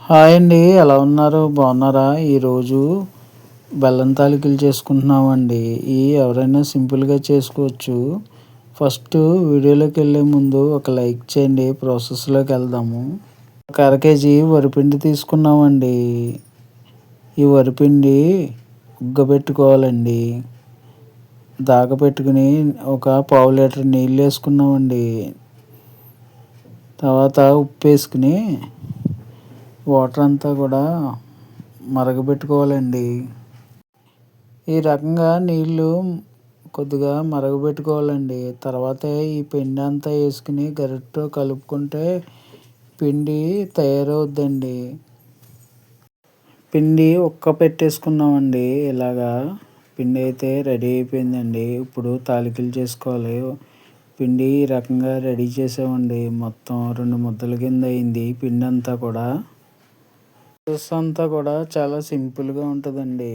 Hi అండి. ఎలా ఉన్నారు? బాగున్నారా? ఈరోజు బెల్లం తాలికలు చేసుకుంటున్నామండి. ఇవి ఎవరైనా సింపుల్‌గా చేసుకోవచ్చు. ఫస్ట్ వీడియోలోకి వెళ్ళే ముందు ఒక లైక్ చేయండి. ప్రాసెస్‌లోకి వెళ్దాము. ఒక అర కేజీ వరిపిండి తీసుకున్నామండి. ఈ వరిపిండి ఉగ్గబెట్టుకోవాలండి. దాగపెట్టుకుని ఒక పావు లీటర్ నీళ్ళు వేసుకున్నామండి. తర్వాత ఉప్పు వేసుకుని వాటర్ అంతా కూడా మరగబెట్టుకోవాలండి. ఈ రకంగా నీళ్ళు కొద్దిగా మరగబెట్టుకోవాలండి. తర్వాత ఈ పిండి అంతా వేసుకుని గరిటెతో కలుపుకుంటే పిండి తయారవుద్దండి. పిండి పెట్టేసుకున్నామండి. ఇలాగా పిండి అయితే రెడీ అయిపోయిందండి. ఇప్పుడు తాలికలు చేసుకోవాలి. పిండి ఈ రకంగా రెడీ చేసామండి. మొత్తం 2 ముద్దల కింద అయింది పిండి అంతా కూడా. ప్రాసెస్ అంతా కూడా చాలా సింపుల్‌గా ఉంటుందండి.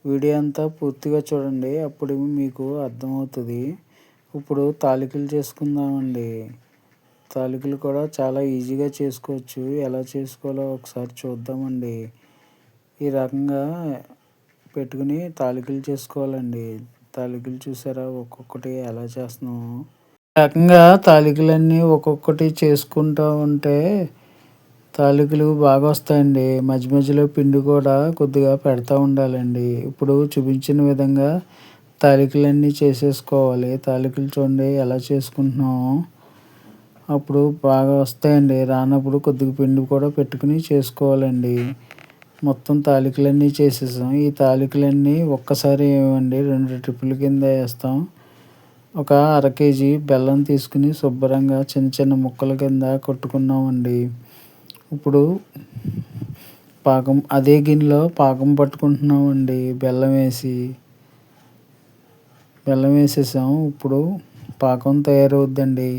వీడియో అంతా పూర్తిగా చూడండి. అప్పుడు మీకు అర్థమవుతుంది. ఇప్పుడు తాలికలు చేసుకుందామండి. తాలికలు కూడా చాలా ఈజీగా చేసుకోవచ్చు. ఎలా చేసుకోవాలో ఒకసారి చూద్దామండి. ఈ రకంగా పెట్టుకుని తాలికలు చేసుకోవాలండి. తాలికలు చూసారా ఒక్కొక్కటి ఎలా చేస్తున్నామో. ఈ రకంగా తాలికలన్నీ ఒక్కొక్కటి చేసుకుంటూ ఉంటే తాలికలు బాగా వస్తాయండి. మధ్య మధ్యలో పిండి కూడా కొద్దిగా పెడతా ఉండాలండి. ఇప్పుడు చూపించిన విధంగా తాలికలన్నీ చేసేసుకోవాలి. తాలికలు చూడండి ఎలా చేసుకుంటున్నామో. అప్పుడు బాగా వస్తాయండి. రానప్పుడు కొద్దిగా పిండి కూడా పెట్టుకుని చేసుకోవాలండి. మొత్తం తాలికలన్నీ చేసేసాం. ఈ తాలికలన్నీ ఒక్కసారి వేయమండి. 2 ట్రిప్పుల కింద వేస్తాం. ఒక అర కేజీ బెల్లం తీసుకుని శుభ్రంగా చిన్న చిన్న ముక్కల కింద కొట్టుకున్నామండి. ఇప్పుడు అదే గిన్నెలో పాకం పట్టుకుంటున్నామండి. బెల్లం వేసేసాం. ఇప్పుడు పాకం తయారవుద్దండి.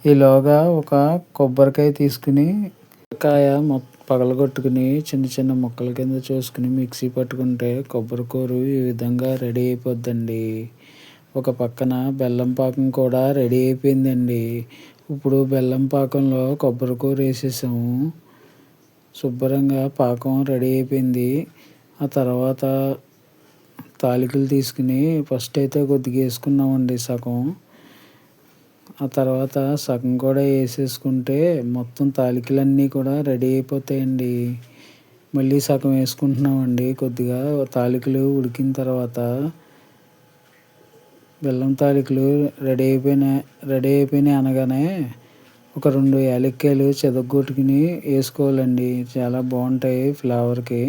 ఈలోగా ఒక కొబ్బరికాయ తీసుకుని పగలగొట్టుకుని చిన్న చిన్న ముక్కల కింద చేసుకుని మిక్సీ పట్టుకుంటే కొబ్బరికూరు ఈ విధంగా రెడీ అయిపోద్దండి. ఒక పక్కన బెల్లం పాకం కూడా రెడీ అయిపోయిందండి. ఇప్పుడు బెల్లం పాకంలో కొబ్బరికూర వేసేసాము. శుభ్రంగా పాకం రెడీ అయిపోయింది. ఆ తర్వాత తాలికలు తీసుకుని ఫస్ట్ అయితే కొద్దిగా వేసుకున్నామండి సగం. ఆ తర్వాత సగం కూడా వేసేసుకుంటే మొత్తం తాలికలన్నీ కూడా రెడీ అయిపోతాయండి. మళ్ళీ సగం వేసుకుంటున్నామండి. కొద్దిగా తాలికలు ఉడికిన తర్వాత బెల్లం తాలికలు రెడీ అయిపోయినాయి అనగానే ఒక 2 యాలక్కాయలు చెదగొట్టుకుని వేసుకోవాలండి. చాలా బాగుంటాయి ఫ్లేవర్కి.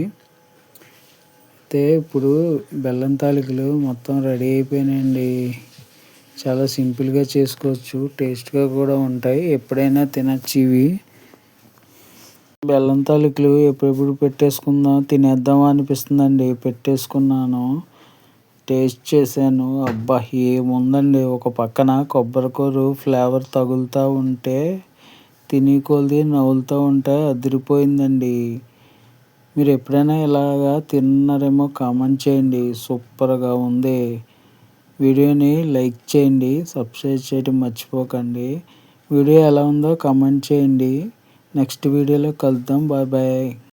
అయితే ఇప్పుడు బెల్లం తాలికలు మొత్తం రెడీ అయిపోయినాయండి. చాలా సింపుల్‌గా చేసుకోవచ్చు. టేస్ట్‌గా కూడా ఉంటాయి. ఎప్పుడైనా తినచ్చు ఇవి. బెల్లం తాలికలు ఎప్పుడెప్పుడు తినేద్దామా అనిపిస్తుందండి. పెట్టేసుకున్నాను. టేస్ట్ చేశాను. అబ్బా! ఏముందండి. ఒక పక్కన కొబ్బరికూర ఫ్లేవర్ తగులుతూ ఉంటే తినే కొద్దీ నవ్వులుతూ ఉంటే అదిరిపోయిందండి. మీరు ఎప్పుడైనా ఇలాగా తిన్నారేమో కామెంట్ చేయండి. సూపర్‌గా ఉంది. వీడియోని లైక్ చేయండి. సబ్స్క్రైబ్ చేయడం మర్చిపోకండి. వీడియో ఎలా ఉందో కామెంట్ చేయండి. నెక్స్ట్ వీడియోలో కలుద్దాం. Bye bye.